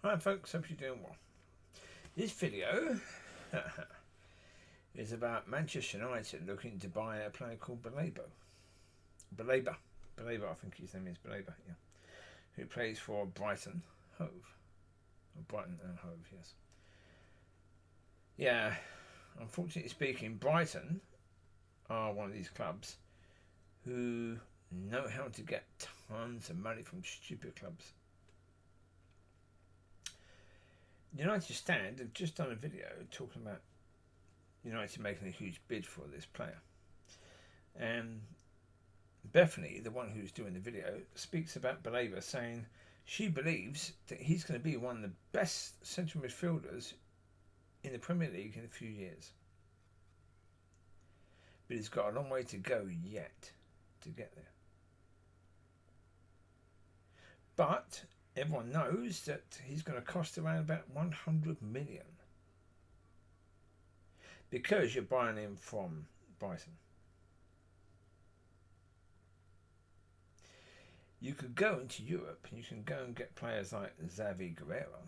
Hi folks, hope you're doing well. This video is about Manchester United looking to buy a player called Baleba. Baleba, I think his name is Baleba, yeah. Who plays for Brighton Hove. Or Brighton and Hove, yes. Yeah, unfortunately speaking, Brighton are one of these clubs who know how to get tons of money from stupid clubs. United Stand have just done a video talking about United making a huge bid for this player. And Bethany, the one who's doing the video, speaks about Baleba, saying she believes that he's going to be one of the best central midfielders in the Premier League in a few years. But he's got a long way to go yet to get there. But everyone knows that he's going to cost around about 100 million because you're buying him from Brighton. You could go into Europe and you can go and get players like Xavi Guerrero,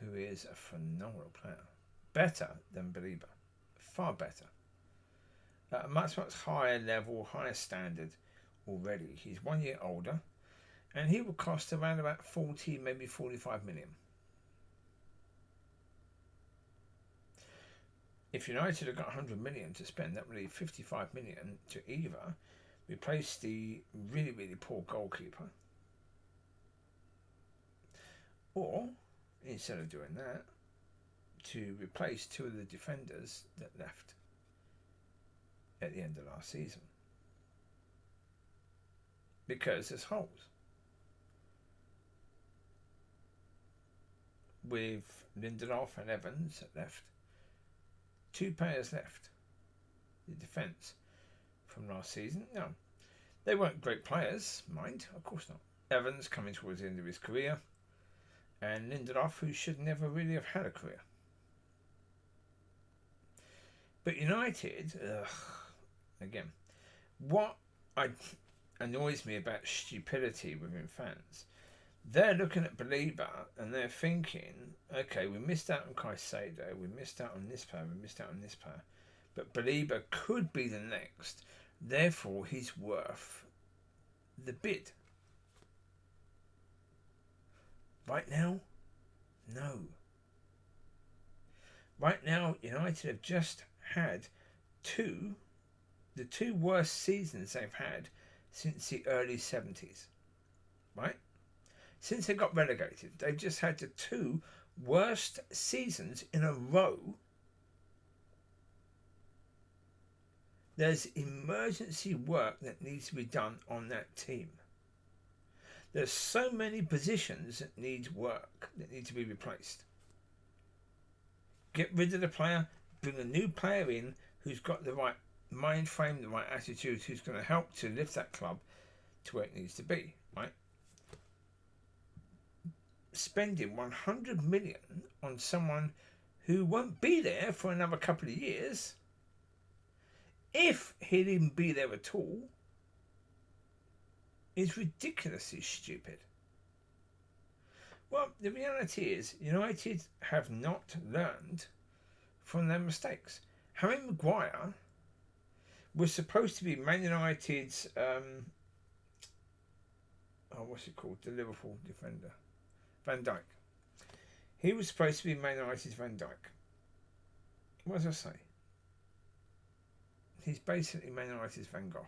who is a phenomenal player, better than Baleba, far better, at a much higher level, higher standard already. He's 1 year older. And he would cost around about 40, maybe 45 million. If United had got 100 million to spend, that would leave 55 million to either replace the really, really poor goalkeeper, or, instead of doing that, to replace two of the defenders that left at the end of last season. Because there's holes. With Lindelof and Evans left, two players left. The defence from last season, no, they weren't great players, mind, of course not. Evans coming towards the end of his career, and Lindelof, who should never really have had a career. But United, again, what annoys me about stupidity within fans. They're looking at Baleba and they're thinking, okay, we missed out on Caicedo, we missed out on this player, we missed out on this player, but Baleba could be the next, therefore he's worth the bid. Right now, no. Right now, United have just had the two worst seasons they've had since the early 70s, right? Since they got relegated, they've just had the two worst seasons in a row. There's emergency work that needs to be done on that team. There's so many positions that need work, that need to be replaced. Get rid of the player, bring a new player in who's got the right mind frame, the right attitude, who's going to help to lift that club to where it needs to be, right? Spending 100 million on someone who won't be there for another couple of years, if he'd even be there at all, is ridiculously stupid. Well, the reality is United have not learned from their mistakes. Harry Maguire was supposed to be Man United's what's it called? The Liverpool defender. Van Dijk. He was supposed to be Man United's Van Dijk. What does I say? He's basically Man United's Van Gogh.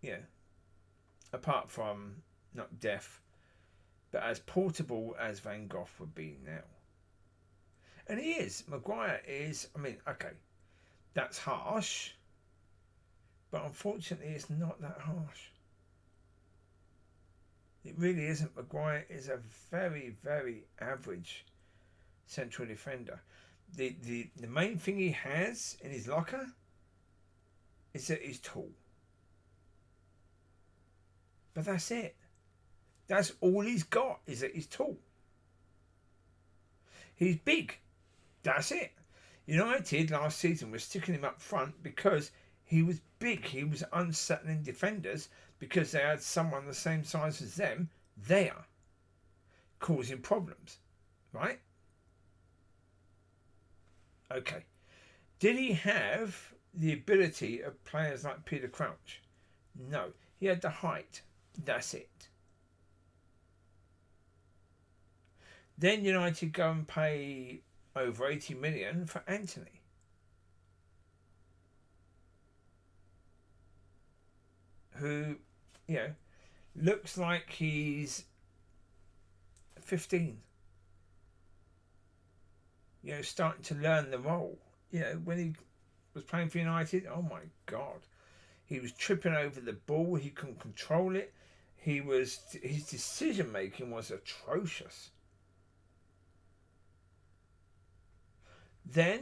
Yeah. Apart from not deaf, but as portable as Van Gogh would be now. And he is. Maguire is, I mean, okay, that's harsh, but unfortunately it's not that harsh. It really isn't. Maguire is a very, very average central defender. The main thing he has in his locker is that he's tall. But that's it. That's all he's got, is that he's tall. He's big. That's it. United last season was sticking him up front because he was big. He was unsettling defenders because they had someone the same size as them there. causing problems, right? Okay. Did he have the ability of players like Peter Crouch? No. He had the height. That's it. Then United go and pay over 80 million for Anthony. Who, looks like he's 15. Starting to learn the role. When he was playing for United, oh my God. He was tripping over the ball. He couldn't control it. His decision making was atrocious. Then,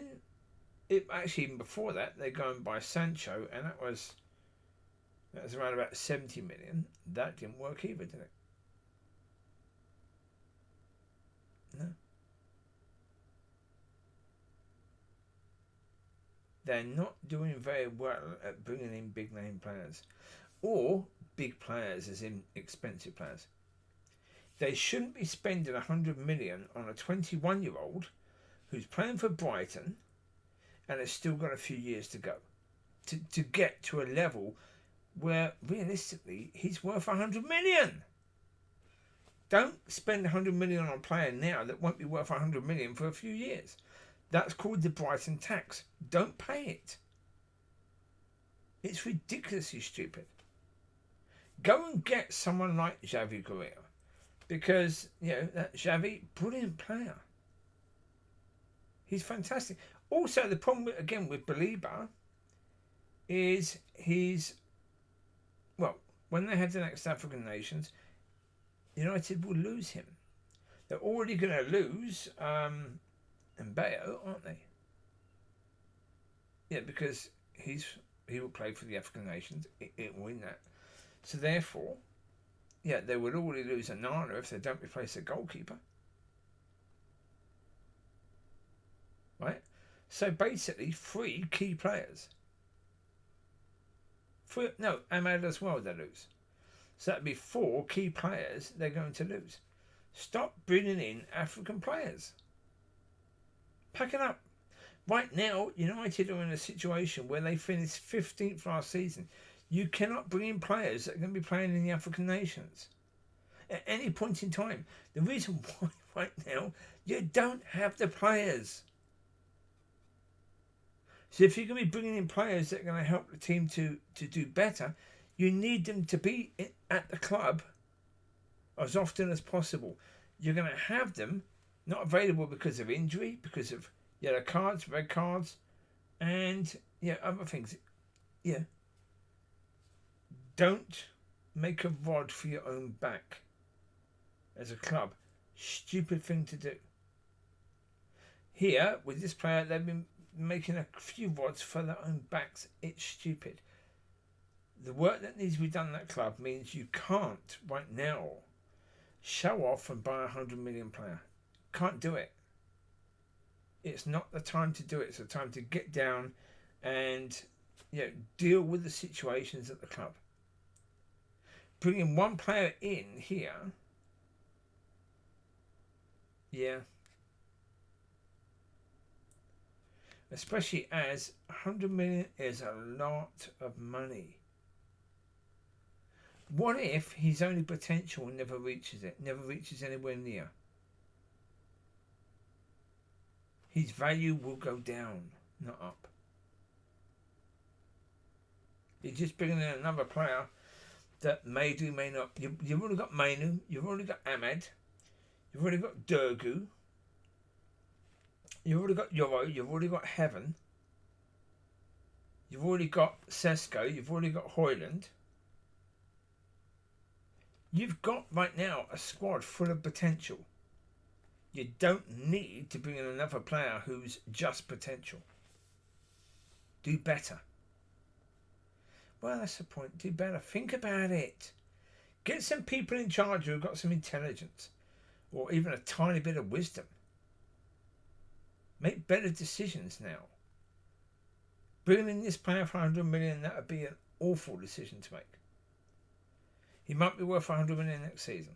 even before that, they go and buy Sancho, and that was around about 70 million. That didn't work either, did it? No. They're not doing very well at bringing in big name players, or big players as in expensive players. They shouldn't be spending 100 million on a 21-year-old who's playing for Brighton and has still got a few years to go to get to a level where realistically he's worth 100 million. Don't spend 100 million on a player now that won't be worth 100 million for a few years. That's called the Brighton tax. Don't pay it. It's ridiculously stupid. Go and get someone like Xavi Guerrero, because that Xavi, brilliant player. He's fantastic. Also, the problem with Baleba is when they have the next African nations, United will lose him. They're already going to lose Mbayo, aren't they? Yeah, because he will play for the African nations. It will win that. So therefore, they would already lose Anana if they don't replace their goalkeeper. Right? So basically, 3 key players. Ahmad as well they lose. So that'd be 4 key players they're going to lose. Stop bringing in African players. Pack it up. Right now, United are in a situation where they finished 15th last season. You cannot bring in players that are going to be playing in the African nations at any point in time. The reason why right now, you don't have the players. So if you're going to be bringing in players that are going to help the team to do better, you need them to be at the club as often as possible. You're going to have them not available because of injury, because of yellow cards, red cards, and other things. Don't make a rod for your own back as a club. Stupid thing to do. Here, with this player, they've been making a few rods for their own backs. It's stupid. The work that needs to be done at that club means you can't, right now, show off and buy a 100 million player. Can't do it. It's not the time to do it. It's the time to get down and deal with the situations at the club. Bringing one player in here, especially as 100 million is a lot of money. What if his only potential never reaches it, never reaches anywhere near? His value will go down, not up. You're just bringing in another player that may do, may not. You've already got Mainu, you've already got Ahmed, you've already got Durgu, you've already got Yoro, you've already got Heaven, you've already got Sesko, you've already got Hoyland. You've got right now a squad full of potential. You don't need to bring in another player who's just potential. Do better. Well, that's the point. Do better. Think about it. Get some people in charge who've got some intelligence or even a tiny bit of wisdom. Make better decisions now. Bringing in this player for 100 million, that would be an awful decision to make. He might be worth 100 million next season.